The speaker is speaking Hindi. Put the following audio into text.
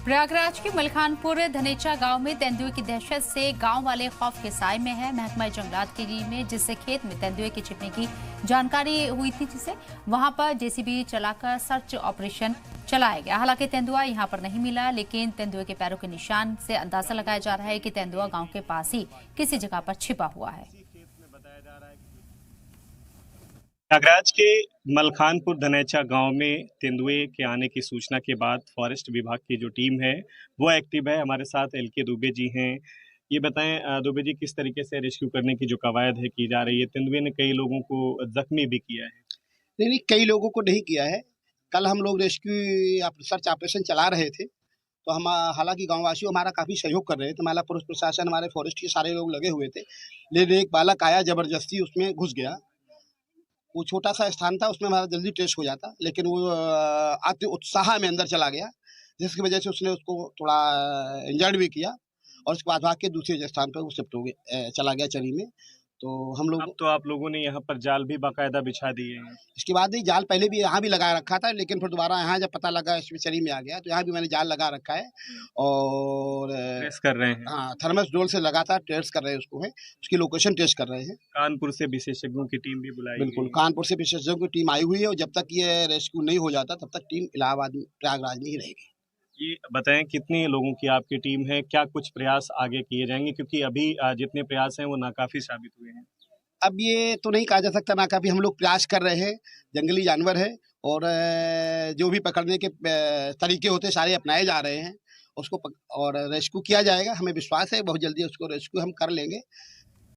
प्रयागराज के मलखानपुर धनेचा गांव में तेंदुए की दहशत से गांव वाले खौफ के साए में है। महकमा जंगलात की टीम में जिससे खेत में तेंदुए के छिपने की जानकारी हुई थी, जिसे वहां पर जेसीबी चलाकर सर्च ऑपरेशन चलाया गया। हालांकि तेंदुआ यहां पर नहीं मिला, लेकिन तेंदुए के पैरों के निशान से अंदाजा लगाया जा रहा है कि तेंदुआ गाँव के पास ही किसी जगह पर छिपा हुआ है। प्रयागराज के मलखानपुर धनेचा गांव में तेंदुए के आने की सूचना के बाद फॉरेस्ट विभाग की जो टीम है वो एक्टिव है। हमारे साथ एलके दुबे जी हैं। ये बताएं दुबे जी, किस तरीके से रेस्क्यू करने की जो कवायद है की जा रही है? तेंदुए ने कई लोगों को जख्मी भी किया है। नहीं, कई लोगों को नहीं किया है। कल हम लोग रेस्क्यू सर्च ऑपरेशन चला रहे थे, तो हम हालांकि गाँव वासी हमारा काफी सहयोग कर रहे थे। हमारा पुलिस प्रशासन, हमारे फॉरेस्ट के सारे लोग लगे हुए थे, लेकिन एक बालक आया, जबरदस्ती उसमें घुस गया। वो छोटा सा स्थान था, उसमें हमारा जल्दी ट्रेस हो जाता, लेकिन वो अति उत्साह में अंदर चला गया, जिसकी वजह से उसने उसको थोड़ा इंजर्ड भी किया और उसके बाद भाग के दूसरे स्थान पर वो शिफ्ट हो गया, चला गया चरी में। तो हम लोग अब तो आप लोगों ने यहाँ पर जाल भी बाकायदा बिछा दिए हैं। इसके बाद ही जाल पहले भी यहाँ भी लगा रखा था, लेकिन फिर दोबारा यहाँ जब पता लगा इसमें चरी में आ गया, तो यहाँ भी मैंने जाल लगा रखा है और ट्रेस कर रहे हैं। हाँ, थर्मस डोल से लगातार ट्रेस कर रहे हैं उसको, है उसकी लोकेशन टेस्ट कर रहे हैं। कानपुर से विशेषज्ञों की टीम भी बुलाई बिल्कुल, गई है। कानपुर से विशेषज्ञों की टीम आई हुई है और जब तक ये रेस्क्यू नहीं हो जाता तब तक टीम इलाहाबाद में, प्रयागराज में ही रहेगी। ये बताएं कितने लोगों की आपकी टीम है, क्या कुछ प्रयास आगे किए जाएंगे, क्योंकि अभी जितने प्रयास हैं वो नाकाफी साबित हुए हैं। अब ये तो नहीं कहा जा सकता ना, काफी हम लोग प्रयास कर रहे हैं। जंगली जानवर है और जो भी पकड़ने के तरीके होते हैं सारे अपनाए जा रहे हैं, उसको और रेस्क्यू किया जाएगा। हमें विश्वास है बहुत जल्दी उसको रेस्क्यू हम कर लेंगे।